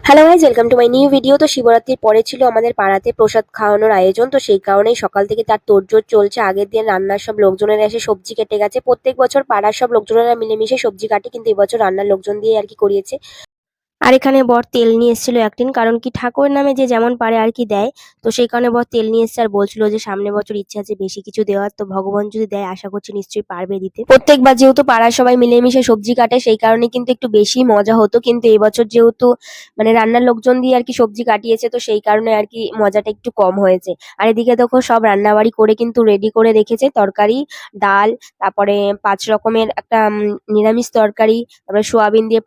Hello guys, welcome to my new video. তো শিবরাত্রির পরে ছিল আমাদের পাড়াতে প্রসাদ খাওয়ানোর আয়োজন। তো সেই কারণেই সকাল থেকে তার তোড়জোড় চলছে। আগের দিন রান্নার সব লোকজনেরা এসে সবজি কেটে গেছে। প্রত্যেক বছর পাড়ার সব লোকজনেরা মিলেমিশে সবজি কাটে, কিন্তু এবছর রান্নার লোকজন দিয়ে আর কি করিয়েছে। আর এখানে বর তেল নিয়ে এসেছিল এক টিন, কারণ কি ঠাকুরের নামে যে যেমন পারে আর কি দেয়। তো সেই কারণে বর তেল নিয়ে এসেছে আর বলছিল যে সামনের বছর ইচ্ছা আছে বেশি কিছু দেওয়ার, তো ভগবান যদি দেয় আশা করছি নিশ্চয়ই পারবে দিতে। প্রত্যেকবার যেহেতু পাড়ার সবাই মিলেমিশে সবজি কাটে সেই কারণে কিন্তু একটু বেশি মজা হতো, কিন্তু এবছর যেহেতু মানে রান্নার লোকজন দিয়ে আর কি সবজি কাটিয়েছে, তো সেই কারণে আর কি মজাটা একটু কম হয়েছে। আর এদিকে দেখো সব রান্নাবাড়ি করে কিন্তু রেডি করে রেখেছে, তরকারি, ডাল, তারপরে ৫ রকমের একটা নিরামিষ তরকারি, তারপরে সোয়াবিন দিয়ে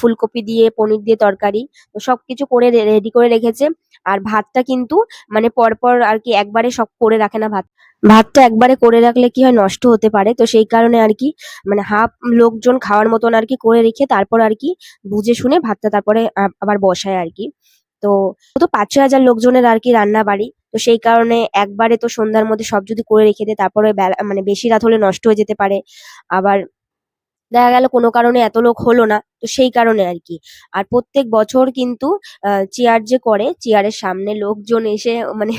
ফুলকপি দিয়ে পনির দিয়ে তরকারি। তো সবকিছু করে রেডি করে রেখেছে। আর ভাতটা কিন্তু মানে পরপর আর কি একবারে সব করে রাখে না ভাত। ভাতটা একবারে করে রাখলে কি হয়, নষ্ট হতে পারে। তো সেই কারণে আর কি মানে হাফ লোকজন খাওয়ার মতন আর কি করে রেখে তারপর আর কি বুঝে শুনে ভাতটা তারপরে আবার বসায় আর কি। তো ৫-৬ হাজার লোকজনের আর কি রান্না বাড়ি। তো সেই কারণে একবারে তো সন্ধ্যার মধ্যে সব যদি করে রেখে দেয় তারপরে মানে বেশি রাত হলে নষ্ট হয়ে যেতে পারে। আবার দেখা গেল কোনো কারণে এত লোক হলো না, তো সেই কারণে আর কি। আর প্রত্যেক বছর কিন্তু চেয়ার যে করে, চেয়ারের সামনে লোকজন এসে মানে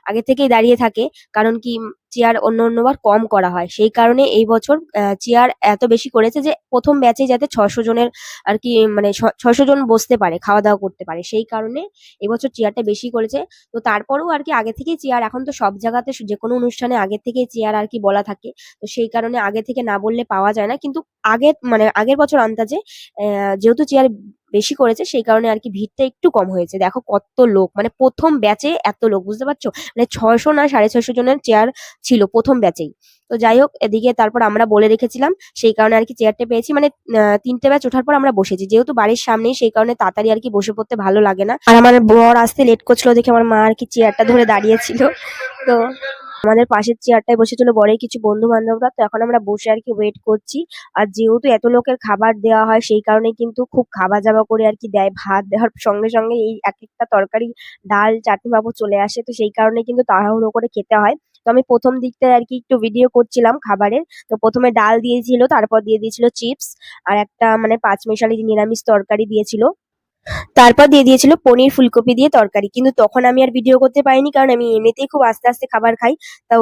আগে থেকেই দাঁড়িয়ে থাকে। কারণ কি চেয়ার অন্য অন্যবার কম করা হয়, সেই কারণে এই বছর চেয়ার এত বেশি করেছে যে প্রথম ব্যাচে যাতে ৬০০ জনের আর কি মানে ৬০০ জন বসতে পারে, খাওয়া দাওয়া করতে পারে, সেই কারণে এবছর চেয়ারটা বেশি করেছে। তো তারপরেও আর কি আগে থেকেই চেয়ার, এখন তো সব জায়গাতে যে কোনো অনুষ্ঠানে আগে থেকেই চেয়ার আর কি বলা থাকে। তো সেই কারণে আগে থেকে না বললে পাওয়া যায় না, কিন্তু আগের বছর আন্দাজে যেহেতু চেয়ার বেশি করেছে সেই কারণে আর কি ভিড়টা একটু কম হয়েছে। দেখো কত লোক, মানে প্রথম ব্যাচে এত লোক, বুঝতে পারছো? মানে ৬০০ না ৬৫০ জনের চেয়ার ছিল প্রথম ব্যাচেই। তো যাই হোক, এদিকে তারপর আমরা বলে রেখেছিলাম, সেই কারণে আর কি চেয়ারটা পেয়েছি। মানে ৩টে ব্যাচ ওঠার পর আমরা বসেছি, যেহেতু বাড়ির সামনেই সেই কারণে তাড়াতাড়ি আর কি বসে পড়তে ভালো লাগে না। আর আমার বর আসতে লেট করছিল দেখে আমার মা আর কি চেয়ারটা ধরে দাঁড়িয়েছিল। তো আমাদের পাশের চেয়ারটায় বসেছিল বরের কিছু বন্ধু বান্ধবরা। তো এখন আমরা বসে আর কি ওয়েট করছি। আর যেহেতু এত লোকের খাবার দেওয়া হয় সেই কারণে কিন্তু খুব খাওয়া যাওয়া করে আর কি দেয়। ভাত দেওয়ার সঙ্গে সঙ্গে এই এক একটা তরকারি, ডাল, চাটনি, পাঁপড় চলে আসে। তো সেই কারণে কিন্তু তাড়াহুড়ো করে খেতে হয়। তো আমি প্রথম দিকটায় আর কি একটু ভিডিও করছিলাম খাবারের। তো প্রথমে ডাল দিয়েছিল, তারপর দিয়ে দিয়েছিল চিপস, আর একটা মানে পাঁচমেশালি নিরামিষ তরকারি দিয়েছিল। তারপর দিয়ে দিয়েছিল পনির ফুলকপি দিয়ে তরকারি। কিন্তু তখন আমি আর ভিডিও করতে পারিনি, কারণ আমি এমনিতেই খুব আস্তে আস্তে খাবার খাই। তো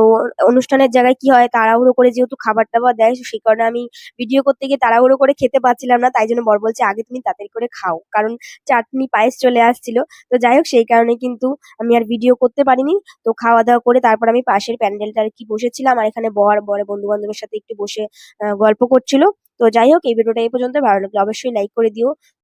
অনুষ্ঠানের জায়গায় কি হয়, তাড়াহুড়ো করে যেহেতু খাবার দাবার দেয়, তো সেই কারণে আমি ভিডিও করতে গিয়ে তাড়াহুড়ো করে খেতে পারছিলাম না। তাই জন্য বর বলছে আগে তুমি তাড়াতাড়ি করে খাও, কারণ চাটনি পায়েস চলে আসছিল। তো যাই হোক, সেই কারণে কিন্তু আমি আর ভিডিও করতে পারিনি। তো খাওয়া দাওয়া করে তারপর আমি পাশের প্যান্ডেলটা আর কি বসেছিলাম, আর এখানে বরের বন্ধু বান্ধবের সাথে একটু বসে গল্প করছিল। তো যাই হোক, এই ভিডিওটা এই পর্যন্ত। ভালো লাগলে অবশ্যই লাইক করে দিও।